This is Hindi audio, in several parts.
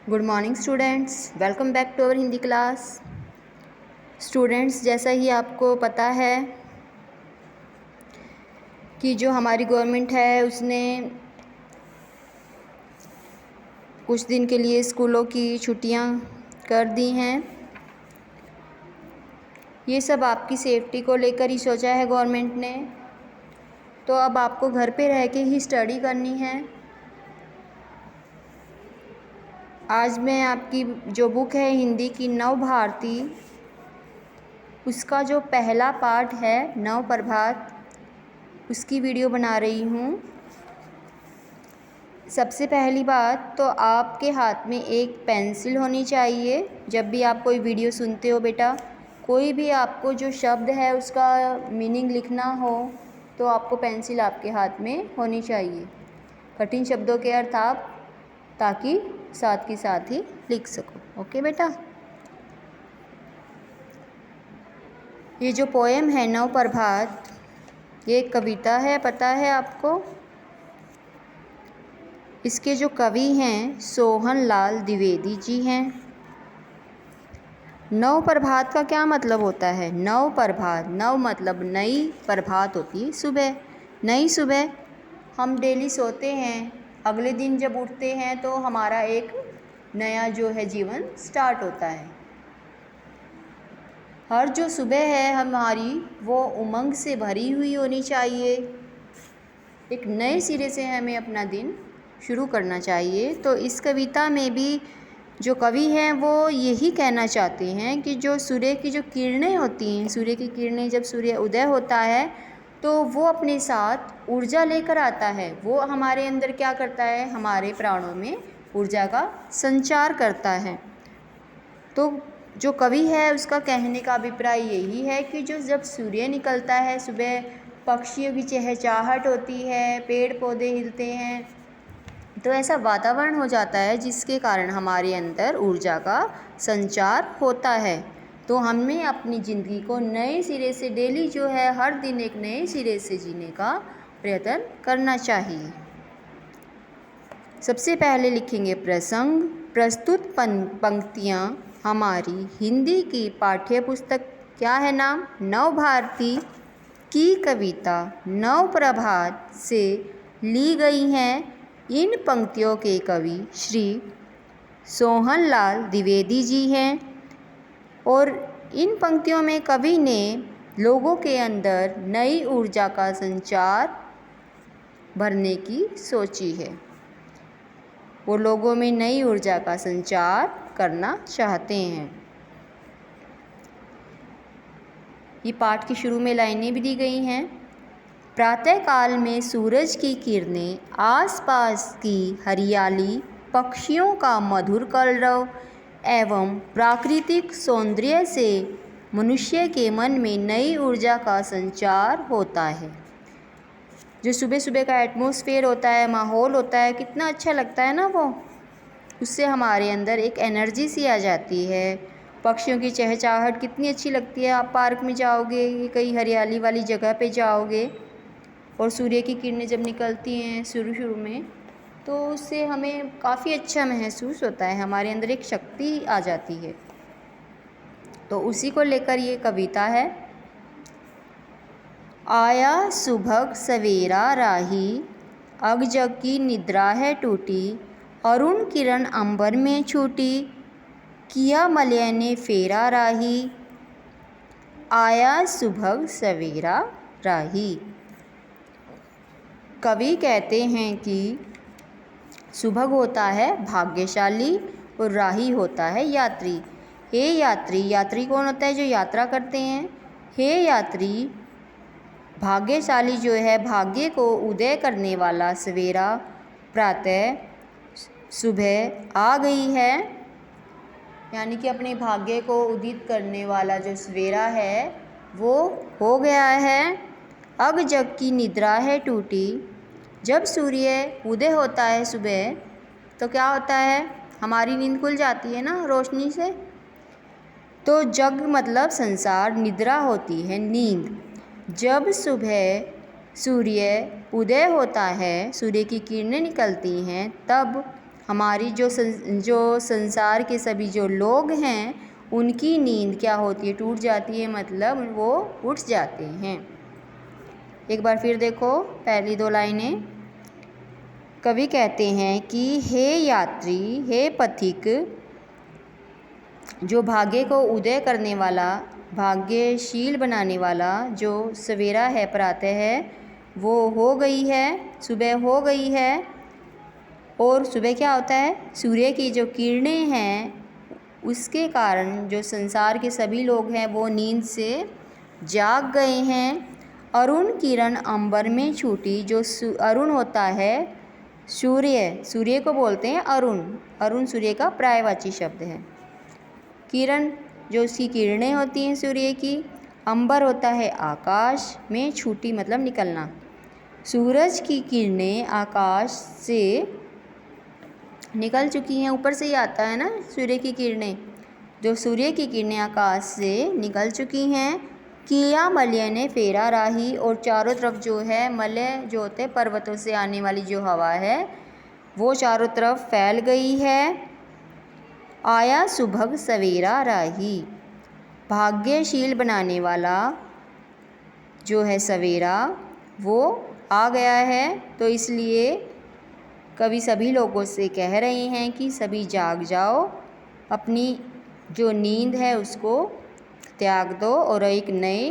Good morning students, welcome back to our Hindi class. Students, जैसा ही आपको पता है कि जो हमारी गवर्नमेंट है उसने कुछ दिन के लिए स्कूलों की छुट्टियां कर दी हैं। ये सब आपकी सेफ्टी को लेकर ही सोचा है गवर्नमेंट ने। तो अब आपको घर पे रह के ही स्टडी करनी है। आज मैं आपकी जो बुक है हिंदी की नव भारती, उसका जो पहला पार्ट है नव प्रभात, उसकी वीडियो बना रही हूँ। सबसे पहली बात तो आपके हाथ में एक पेंसिल होनी चाहिए। जब भी आप कोई वीडियो सुनते हो बेटा, कोई भी आपको जो शब्द है उसका मीनिंग लिखना हो तो आपको पेंसिल आपके हाथ में होनी चाहिए। कठिन शब्दों के अर्थ आप ताकि साथ के साथ ही लिख सको। ओके बेटा। ये जो पोएम है नव प्रभात, ये एक कविता है, पता है आपको। इसके जो कवि हैं सोहन लाल द्विवेदी जी हैं। नव प्रभात का क्या मतलब होता है? नव प्रभात, नव मतलब नई, प्रभात होती है सुबह। नई सुबह हम डेली सोते हैं, अगले दिन जब उठते हैं तो हमारा एक नया जो है जीवन स्टार्ट होता है। हर जो सुबह है हमारी वो उमंग से भरी हुई होनी चाहिए। एक नए सिरे से हमें अपना दिन शुरू करना चाहिए। तो इस कविता में भी जो कवि हैं वो यही कहना चाहते हैं कि जो सूर्य की जो किरणें होती हैं, सूर्य की किरणें जब सूर्य उदय होता है तो वो अपने साथ ऊर्जा लेकर आता है। वो हमारे अंदर क्या करता है? हमारे प्राणों में ऊर्जा का संचार करता है। तो जो कवि है उसका कहने का अभिप्राय यही है कि जो जब सूर्य निकलता है सुबह, पक्षियों की चहचहाहट होती है, पेड़ पौधे हिलते हैं, तो ऐसा वातावरण हो जाता है जिसके कारण हमारे अंदर ऊर्जा का संचार होता है। तो हमें अपनी ज़िंदगी को नए सिरे से डेली जो है हर दिन एक नए सिरे से जीने का प्रयत्न करना चाहिए। सबसे पहले लिखेंगे प्रसंग। प्रस्तुत पंक्तियाँ हमारी हिंदी की पाठ्य पुस्तक क्या है नाम? नव भारती की कविता नव प्रभात से ली गई हैं। इन पंक्तियों के कवि श्री सोहन लाल द्विवेदी जी हैं और इन पंक्तियों में कवि ने लोगों के अंदर नई ऊर्जा का संचार भरने की सोची है। वो लोगों में नई ऊर्जा का संचार करना चाहते हैं। ये पाठ की शुरू में लाइनें भी दी गई हैं। प्रातःकाल में सूरज की किरणें, आसपास की हरियाली, पक्षियों का मधुर कलरव एवं प्राकृतिक सौंदर्य से मनुष्य के मन में नई ऊर्जा का संचार होता है। जो सुबह सुबह का एटमॉस्फेयर होता है, माहौल होता है, कितना अच्छा लगता है ना वो। उससे हमारे अंदर एक एनर्जी सी आ जाती है। पक्षियों की चहचहाहट कितनी अच्छी लगती है। आप पार्क में जाओगे, कहीं हरियाली वाली जगह पे जाओगे और सूर्य की किरणें जब निकलती हैं शुरू में, तो उससे हमें काफ़ी अच्छा महसूस होता है, हमारे अंदर एक शक्ति आ जाती है। तो उसी को लेकर ये कविता है। आया सुबह सवेरा राही, अग जग की निद्रा है टूटी, अरुण किरण अंबर में छूटी, किया मलय ने फेरा राही। आया सुबह सवेरा राही। कवि कहते हैं कि सुबह होता है भाग्यशाली और राही होता है यात्री। हे यात्री, यात्री कौन होता है? जो यात्रा करते हैं। हे यात्री, भाग्यशाली जो है भाग्य को उदय करने वाला सवेरा, प्रातः सुबह आ गई है। यानी कि अपने भाग्य को उदित करने वाला जो सवेरा है वो हो गया है। अग जग की निद्रा है टूटी। जब सूर्य उदय होता है सुबह तो क्या होता है? हमारी नींद खुल जाती है ना रोशनी से। तो जग मतलब संसार, निद्रा होती है नींद। जब सुबह सूर्य उदय होता है, सूर्य की किरणें निकलती हैं, तब हमारी जो संसार के सभी जो लोग हैं उनकी नींद क्या होती है, टूट जाती है, मतलब वो उठ जाते हैं। एक बार फिर देखो पहली 2 लाइनें। कवि कहते हैं कि हे यात्री, हे पथिक, जो भाग्य को उदय करने वाला, भाग्यशील बनाने वाला जो सवेरा है, प्रातः है, वो हो गई है, सुबह हो गई है। और सुबह क्या होता है, सूर्य की जो किरणें हैं उसके कारण जो संसार के सभी लोग हैं वो नींद से जाग गए हैं। अरुण किरण अंबर में छूटी, जो अरुण होता है सूर्य को बोलते हैं अरुण। अरुण सूर्य का पर्यायवाची शब्द है। किरण जो उसकी किरणें होती हैं सूर्य की। अंबर होता है आकाश में, छूटी मतलब निकलना। सूरज की किरणें आकाश से निकल चुकी हैं, ऊपर से ही आता है ना सूर्य की किरणें। जो सूर्य की किरणें आकाश से निकल चुकी हैं। किया मलय ने फेरा राही, और चारों तरफ जो है मलय जो होते हैं पर्वतों से आने वाली जो हवा है वो चारों तरफ फैल गई है। आया सुबह सवेरा राही, भाग्यशील बनाने वाला जो है सवेरा वो आ गया है। तो इसलिए कवि सभी लोगों से कह रहे हैं कि सभी जाग जाओ, अपनी जो नींद है उसको त्याग दो और एक नए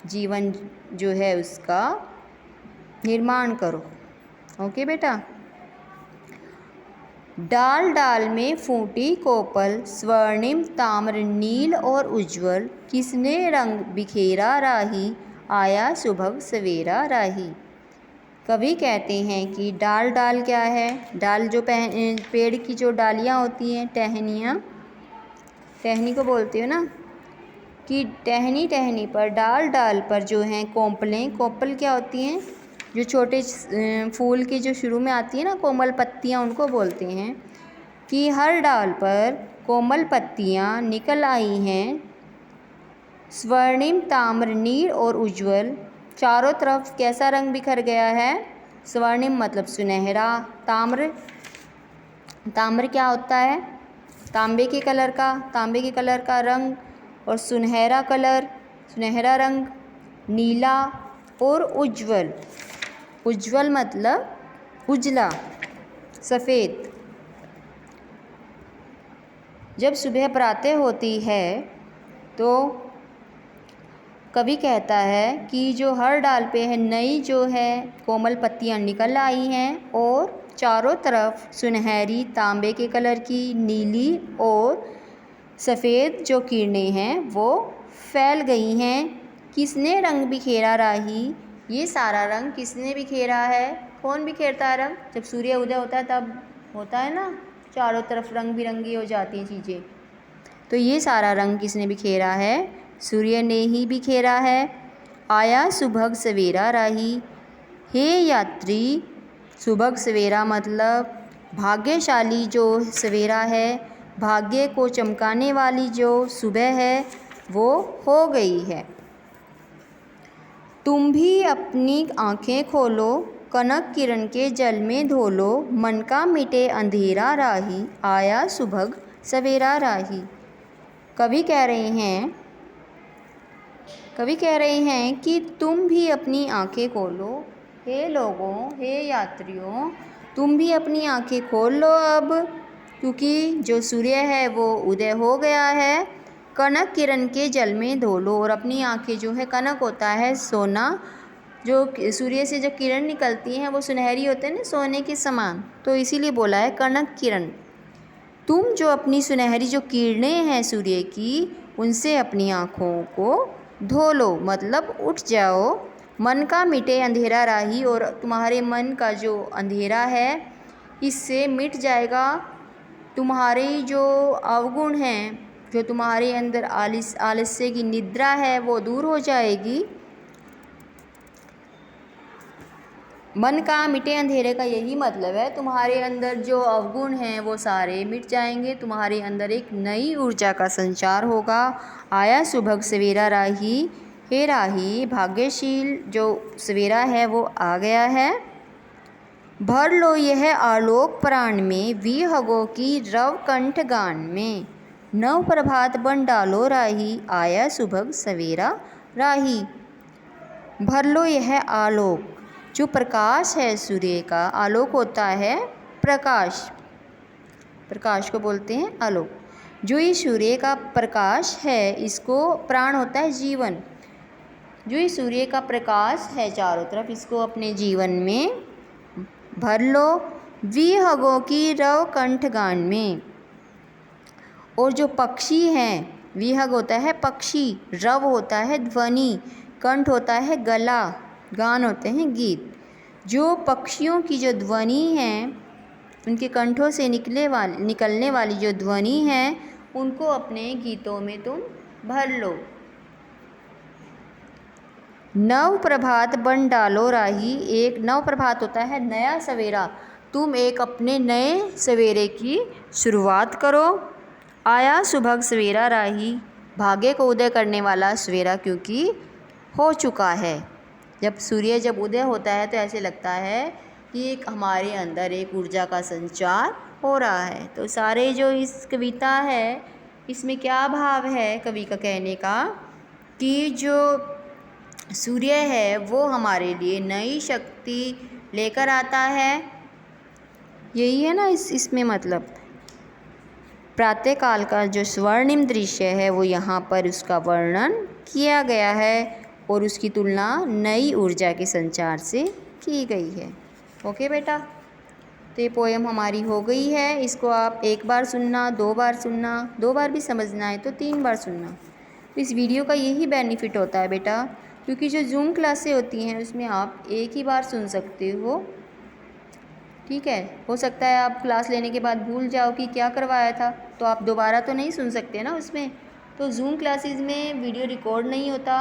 जीवन जो है उसका निर्माण करो। ओके बेटा। डाल डाल में फूटी कोपल, स्वर्णिम ताम्र नील और उज्ज्वल, किसने रंग बिखेरा राही, आया सुबह सवेरा राही। कवि कहते हैं कि डाल डाल क्या है, डाल जो पेड़ की जो डालियाँ होती हैं, टहनियाँ, टहनी को बोलते हो ना, कि टहनी टहनी पर, डाल डाल पर जो हैं कोंपलें। कोंपल क्या होती हैं, जो छोटे फूल की जो शुरू में आती है ना कोमल पत्तियाँ, उनको बोलते हैं। कि हर डाल पर कोमल पत्तियाँ निकल आई हैं, स्वर्णिम ताम्र नील और उज्ज्वल, चारों तरफ कैसा रंग बिखर गया है। स्वर्णिम मतलब सुनहरा, ताम्र, ताम्र क्या होता है, तांबे के कलर का रंग, और सुनहरा कलर, सुनहरा रंग, नीला और उज्ज्वल, उज्ज्वल मतलब उजला, सफ़ेद। जब सुबह प्रातः होती है तो कवि कहता है कि जो हर डाल पे है नई जो है कोमल पत्तियां निकल आई हैं, और चारों तरफ सुनहरी तांबे के कलर की, नीली और सफ़ेद जो किरणें हैं वो फैल गई हैं। किसने रंग बिखेरा राही, ये सारा रंग किसने बिखेरा है, कौन बिखेरता है रंग, जब सूर्य उदय होता है तब होता है ना, चारों तरफ रंग बिरंगी हो जाती हैं चीज़ें। तो ये सारा रंग किसने बिखेरा है, सूर्य ने ही बिखेरा है। आया सुबह सवेरा राही, हे यात्री, सुबह सवेरा मतलब भाग्यशाली जो सवेरा है, भाग्य को चमकाने वाली जो सुबह है वो हो गई है। तुम भी अपनी आँखें खोलो, कनक किरण के जल में धो लो, मन का मिटे अंधेरा राही, आया सुबह सवेरा राही। कवि कह रहे हैं कि तुम भी अपनी आँखें खोलो, हे लोगों, हे यात्रियों, तुम भी अपनी आँखें खोल लो अब, क्योंकि जो सूर्य है वो उदय हो गया है। कनक किरण के जल में धो लो, और अपनी आँखें जो है, कनक होता है सोना, जो सूर्य से जो किरण निकलती हैं वो सुनहरी होते हैं ना, सोने के समान, तो इसीलिए बोला है कनक किरण। तुम जो अपनी सुनहरी जो किरणें हैं सूर्य की, उनसे अपनी आँखों को धो लो, मतलब उठ जाओ। मन का मिटे अंधेरा राही, और तुम्हारे मन का जो अंधेरा है इससे मिट जाएगा। तुम्हारे जो अवगुण हैं, जो तुम्हारे अंदर आलस्य की निद्रा है वो दूर हो जाएगी। मन का मिटे अंधेरे का यही मतलब है, तुम्हारे अंदर जो अवगुण हैं वो सारे मिट जाएंगे, तुम्हारे अंदर एक नई ऊर्जा का संचार होगा। आया सुबह सवेरा राही, हे राही, भाग्यशील जो सवेरा है वो आ गया है। भर लो यह आलोक प्राण में, विहगों की रव कंठ गान में। नव प्रभात बन डालो राही, आया सुबह सवेरा राही। भर लो यह आलोक, जो प्रकाश है सूर्य का, आलोक होता है प्रकाश, प्रकाश को बोलते हैं आलोक। जो ये सूर्य का प्रकाश है, इसको प्राण होता है जीवन। जो ये सूर्य का प्रकाश है चारों तरफ, इसको अपने जीवन में भर लो विहगों की रव कंठ गान में। और जो पक्षी हैं, विहग होता है पक्षी, रव होता है ध्वनि, कंठ होता है गला, गान होते हैं गीत। जो पक्षियों की जो ध्वनि है, उनके कंठों से निकलने वाली जो ध्वनि है, उनको अपने गीतों में तुम भर लो। नव प्रभात बन डालो राही, एक नव प्रभात होता है नया सवेरा, तुम एक अपने नए सवेरे की शुरुआत करो। आया सुबह सवेरा राही, भाग्य को उदय करने वाला सवेरा क्योंकि हो चुका है। जब सूर्य जब उदय होता है तो ऐसे लगता है कि एक हमारे अंदर एक ऊर्जा का संचार हो रहा है। तो सारे जो इस कविता है, इसमें क्या भाव है कवि का कहने का, कि जो सूर्य है वो हमारे लिए नई शक्ति लेकर आता है। यही है ना इसमें मतलब। प्रातःकाल का जो स्वर्णिम दृश्य है वो यहाँ पर उसका वर्णन किया गया है और उसकी तुलना नई ऊर्जा के संचार से की गई है। ओके बेटा, तो ये पोएम हमारी हो गई है। इसको आप एक बार सुनना, 2 बार सुनना, 2 बार भी समझना है तो 3 बार सुनना। तो इस वीडियो का यही बेनिफिट होता है बेटा, क्योंकि जो जूम क्लासें होती हैं उसमें आप एक ही बार सुन सकते हो। ठीक है, हो सकता है आप क्लास लेने के बाद भूल जाओ कि क्या करवाया था, तो आप दोबारा तो नहीं सुन सकते ना उसमें। तो जूम क्लासेस में वीडियो रिकॉर्ड नहीं होता,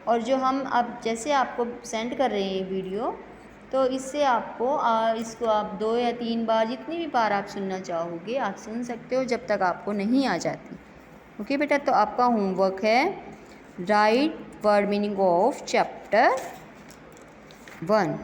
और जो हम अब जैसे आपको सेंड कर रहे हैं वीडियो, तो इससे आपको इसको आप 2 या 3 बार, जितनी भी बार आप सुनना चाहोगे आप सुन सकते हो, जब तक आपको नहीं आ जाती। ओके बेटा, तो आपका होमवर्क है right word meaning of chapter 1।